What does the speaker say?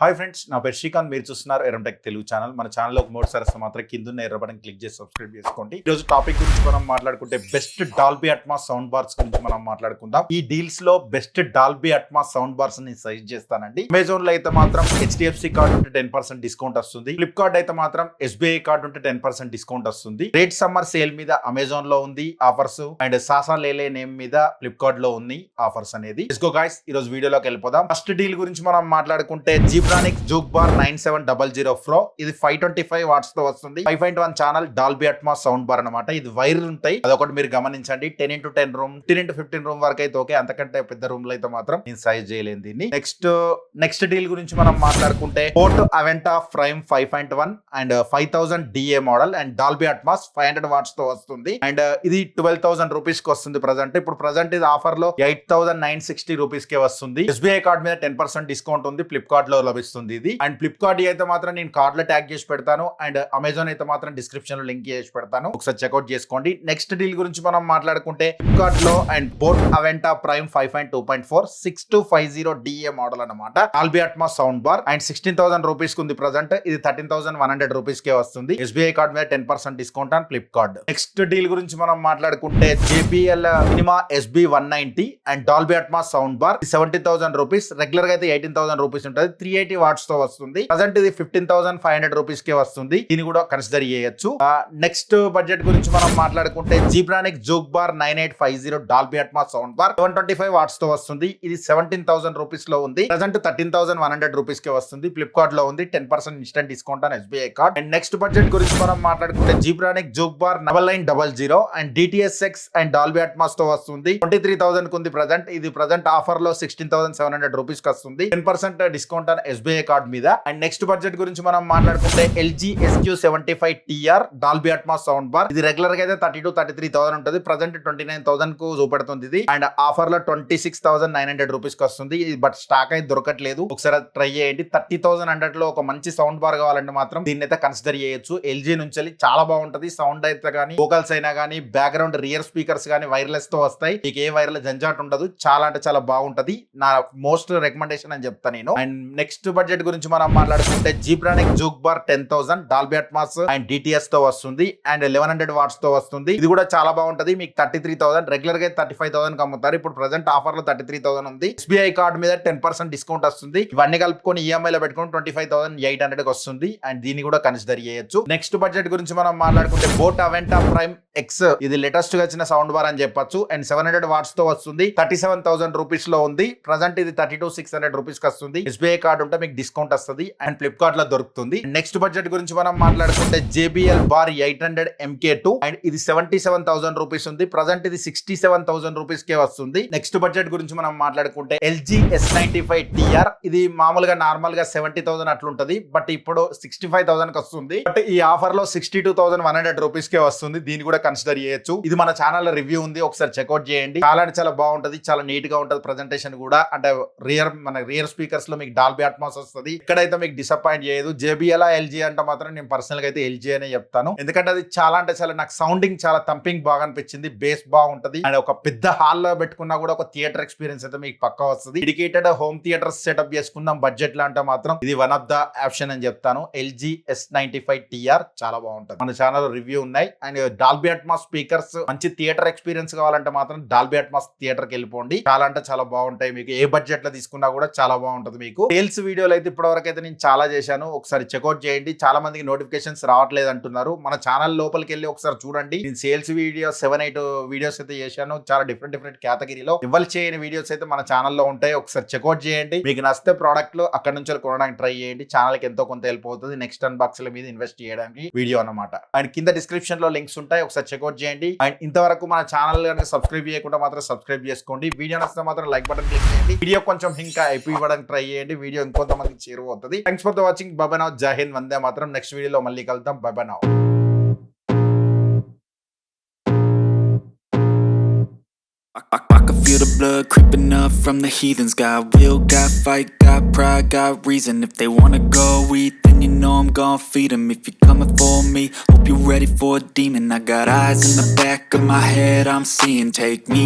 Hi friends, నా పేరు శ్రీకాంత్. మీరు చూస్తున్నారు ఎరంటెక్ తెలుగు ఛానల్. మన ఛానల్లో మోడీసారి మాత్రం కింద ఎర్ర బటన్ క్లిక్ చేసి సబ్స్క్రైబ్ చేసుకోండి. ఈ రోజు టాపిక్ గురించి మనం మాట్లాడుకుంటే best Dolby Atmos sound bars గురించి మనం మాట్లాడుకుందాం. ఈ డీల్స్ లో best Dolby Atmos sound bars ని సజెస్ట్ చేస్తానండి. అమెజాన్ లో అయితే మాత్రం HDFC కార్డ్ ఉంటే 10% డిస్కౌంట్ వస్తుంది. ఫ్లిప్కార్ట్ అయితే మాత్రం SBI కార్డ్ ఉంటే 10% డిస్కౌంట్ వస్తుంది. రేట్ సమ్మర్ సేల్ మీద అమెజాన్ లో ఉంది ఆఫర్స్, అండ్ సాసా లేలే నేమ్ మీద ఫ్లిప్కార్ట్ లో ఉంది ఆఫర్స్ అనేది. లెట్స్ గో గైస్, ఈ రోజు వీడియోలోకి వెళ్ళిపోదాం. ఫస్ట్ డీల్ గురించి మనం మాట్లాడుకుంటే జీబ్రానిక్స్ జూక్ బార్ 9700 Pro. ఇది 525 వాట్స్ తో వస్తుంది. 5.1 channel Dolby Atmos sound bar అనమాట. ఇది వైర్ ఉంటాయి, అదొకటి మీరు గమనించండి. 10x10 రూమ్, 10x15 రూమ్ వరకు అయితే ఓకే. అంతకంటే పెద్ద రూమ్ లో అయితే మాత్రం నేను సైజ్ చేయలేను దీన్ని. నెక్స్ట్ డీల్ గురించి మనం మాట్లాడుకుంటే port Aavante prime 5.1 and 5000 DA model and Dolby Atmos 500 watts తో వస్తుంది. అండ్ ఇది 12,000 రూపీస్ కి వస్తుంది ప్రజెంట్. ఇప్పుడు ప్రజెంట్ ఇది ఆఫర్ లో 8,960 రూపీస్ కే వస్తుంది. SBI కార్డ్ మీద 10% డిస్కౌంట్ ఉంది, ఫ్లిప్కార్ట్ లో లభిస్తుంది ఇది. అండ్ ఫ్లిప్కార్ట్ అయితే మాత్రం నేను కార్డ్ లో ట్యాగ్ చేసి పెడతాను, అండ్ అమెజాన్ అయితే మాత్రం డిస్క్రిప్షన్ లో లింక్ చేసి పెడతాను, ఒకసారి చెక్అౌట్ చేసుకోండి. నెక్స్ట్ డీల్ గురించి మనం మాట్లాడుకుంటే ఫ్లిప్కార్ట్ లో and port Aavante prime 5.2.4 6250 DA model అనమాట. Dolby Atmos sound bar and 16,000 rupees కి ఉంది ప్రజెంట్. ఇది 13,100 రూపీస్ కే వస్తుంది. SBI కార్డ్ మీద 10% discount on Flipkart. Next deal గురించి మనం మాట్లాడుకుంటే JBL cinema SB190 and Dolby Atmos sound bar 70,000 rupees. Regular గా అయితే 18,000 రూపీస్ ఉంటుంది. 380 వాట్స్ తో వస్తుంది. ప్రజెంట్ ఇది 15,500 రూపీస్ కే వస్తుంది. దీన్ని కూడా కన్సిడర్ చేయొచ్చు. నెక్స్ట్ బడ్జెట్ గురించి మనం మాట్లాడుకుంటే Zebronics juke bar 9850 Dolby Atmos sound bar 725 watts తో వస్తుంది. ఇది 17,000 రూపీస్ లో ఉంది. ప్రజెంట్ 13,100 రూపీస్ కే వస్తుంది. ఫ్లిప్కార్ట్ లో ఉంది. 10% instant discount on SBI card. And next budget గురించి మనం మాట్లాడుకుంటే Zebronics juke bar 9900 and DTSX and Dolby Atmos తో వస్తుంది. 23,000 కు ఉంది ప్రజెంట్. ఇది ప్రజెంట్ ఆఫర్ లో 16,700 రూపీస్ కి వస్తుంది. 10% డిస్కౌంట్ ఆన్ SBI కార్డ్ మీద. అండ్ నెక్స్ట్ బడ్జెట్ గురించి మనం మాట్లాడుకుంటే LG SQ75TR Dolby Atmos sound bar. ఇది రెగ్యులర్ గా అయితే 32,000-33,000 ఉంటుంది. ప్రజెంట్ 29,000 కు చూపెడుతుంది ఇది. అండ్ ఆఫర్ లో 26,900 రూపీస్ కి వస్తుంది. బట్ స్టాక్ అయితే దొరకట్లేదు, ఒకసారి ట్రై చేయండి. 30,100 లో ఒక మంచి సౌండ్ బార్ కావాలంటే మాత్రం దీన్ని అయితే కన్సిడర్ చేయొచ్చు. LG నుంచి చాలా బాగుంటది. సౌండ్ అయితే కానీ, వోకల్స్ అయినా కానీ, బ్యాక్గ్రౌండ్ రియర్ స్పీకర్స్ కానీ వైర్లెస్ తో వస్తాయి. మీకు ఏ వైర్లెస్ జంజాట్ ఉండదు. చాలా అంటే చాలా బాగుంటది. నా మోస్ట్ రికమెండేషన్ అని చెప్తా నేను. అండ్ నెక్స్ట్ బడ్జెట్ గురించి మనం మాట్లాడుకుంటే Zebronics juke bar 10,000 Dolby Atmos and DTS తో వస్తుంది. అండ్ 1100 వాట్స్ తో వస్తుంది. ఇది కూడా చాలా బాగుంటది. మీకు 33,000, రెగ్యులర్ గా 35,000 అమ్ముతారు. ఇప్పుడు ప్రజెంట్ ఆఫర్ లో 33,000 ఉంది. SBI కార్డ్ మీద 10% డిస్కౌంట్ వస్తుంది. ఇవన్నీ కలుపుకొని EMI లో పెట్టుకుని 25,800 కి వస్తుంది. అండ్ దీన్ని కూడా కన్సిడర్ చేయొచ్చు. నెక్స్ట్ బడ్జెట్ గురించి మనం మాట్లాడుకుంటే బోట్ అవెంటా ప్రైమ్ X. ఇది లేటెస్ట్ గా వచ్చిన సౌండ్ బార్ అని చెప్పొచ్చు. అండ్ 700 వాట్స్ తో వస్తుంది. 37,000 రూపీస్ లో ఉంది. ప్రజెంట్ ఇది 32,600 రూపీస్ కి వస్తుంది. SBI కార్డ్ ఉంటే మీకు డిస్కౌంట్ వస్తుంది అండ్ ఫ్లిప్కార్ట్ లో దొరుకుతుంది. నెక్స్ట్ బడ్జెట్ గురించి మనం మాట్లాడుకుంటే JBL బార్ 800 MK2 అండ్ ఇది 77,000 రూపీస్ ఉంది. ప్రజెంట్ ఇది 67,000 రూపీస్ కే వస్తుంది. నెక్స్ట్ బడ్జెట్ గురించి మనం మాట్లాడుకుంటే LG S95TR. ఇది మామూలుగా నార్మల్ గా 70,000 అట్లుంటది, బట్ ఇప్పుడు 65,000 కి వస్తుంది. బట్ ఈ ఆఫర్ లో 62,100 రూపీస్ కే వస్తుంది. దీన్ని కూడా కన్సిడర్ చేయొచ్చు. ఇది మన ఛానల్ రివ్యూ ఉంది, ఒకసారి చెక్అౌట్ చేయండి. చాలా అంటే చాలా బాగుంటది, చాలా నీట్ గా ఉంటది ప్రెజెంటేషన్ కూడా. అంటే రియర్ స్పీకర్స్ లో మీకు డాల్బీ అట్మాస్ వస్తుంది. ఇక్కడైతే మీకు డిసప్పాయింట్ చేయదు. JBL LG అంటే మాత్రం నేను పర్సనల్ గా అయితే LG అనే చెప్తాను. ఎందుకంటే అది చాలా అంటే చాలా నాకు సౌండింగ్ చాలా థంపింగ్ బాగా అనిపించింది. బేస్ బాగుంటది. అండ్ ఒక పెద్ద హాల్ లో పెట్టుకున్నా కూడా ఒక థియేటర్ ఎక్స్పీరియన్స్ అయితే మీకు పక్కా వస్తుంది. డెడికేటెడ్ హోమ్ థియేటర్ సెటప్ చేసుకుందాం బడ్జెట్ లో అంటే మాత్రం ఇది వన్ ఆఫ్ ద ఆప్షన్ అని చెప్తాను. LG S95TR చాలా బాగుంటుంది. మన ఛానల్ రివ్యూ ఉన్నాయి. అండ్ డాల్బీ అట్మాస్ స్పీకర్స్ మంచి థియేటర్ ఎక్స్పీరియన్స్ కావాలంటే మాత్రం డాల్బీ అట్మాస్ థియేటర్ కి వెళ్ళిపోండి. చాలా అంటే చాలా బాగుంటాయి. మీకు ఏ బడ్జెట్ లో తీసుకున్నా కూడా చాలా బాగుంటది. మీకు సేల్స్ వీడియోలు అయితే ఇప్పటివరకు అయితే నేను చాలా చేశాను, ఒకసారి చెక్అౌట్ చేయండి. చాలా మందికి నోటిఫికేషన్స్ రావట్లేదు అంటున్నారు. మన ఛానల్ లోపలికి వెళ్ళి ఒకసారి చూడండి. నేను సేల్స్ వీడియో 7-8 వీడియోస్ అయితే చేశాను. చాలా డిఫరెంట్ కేటగిరీలో ఇవ్వాలి చేయని వీడియోస్ అయితే మన ఛానల్లో ఉంటాయి. ఒకసారి చెక్అౌట్ చేయండి. మీకు నచ్చితే ప్రోడక్ట్ లో అక్కడ నుంచి కొనడానికి ట్రై చేయండి. ఛానల్ కి ఎంతో కొంత హెల్ప్ అవుతుంది. నెక్స్ట్ అన్బాక్స్ల మీద ఇన్వెస్ట్ చేయడానికి వీడియో అన్నమాట. అండ్ కింద డిస్క్రిప్షన్ లో లింక్స్ ఉంటాయి, ఒకసారి చెక్అౌట్ చేయండి. అండ్ ఇంతవరకు మన ఛానల్ కనుక సబ్స్క్రైబ్ చేయకుండా మాత్రం సబ్స్క్రైబ్ చేసుకోండి. వీడియో నచ్చితే మాత్రం లైక్ బటన్ క్లిక్ చేయండి. వీడియో కొంచెం ఇంకా అయిపోయి ఇవ్వడానికి ట్రై చేయండి. వీడియో ఇంకొంతమందికి చేరువవుతుంది. Thanks for the watching. Bye bye now. జై హింద్, వందే మాత్రం. నెక్స్ట్ వీడియోలో మళ్ళీ కలుద్దాం. Bye bye now. I can feel the blood creeping up from the heathens. Got will, got fight, got pride, got reason. If they wanna go eat, then you know I'm gon' feed them. If you're coming for me, hope you're ready for a demon. I got eyes in the back of my head, I'm seeing. Take me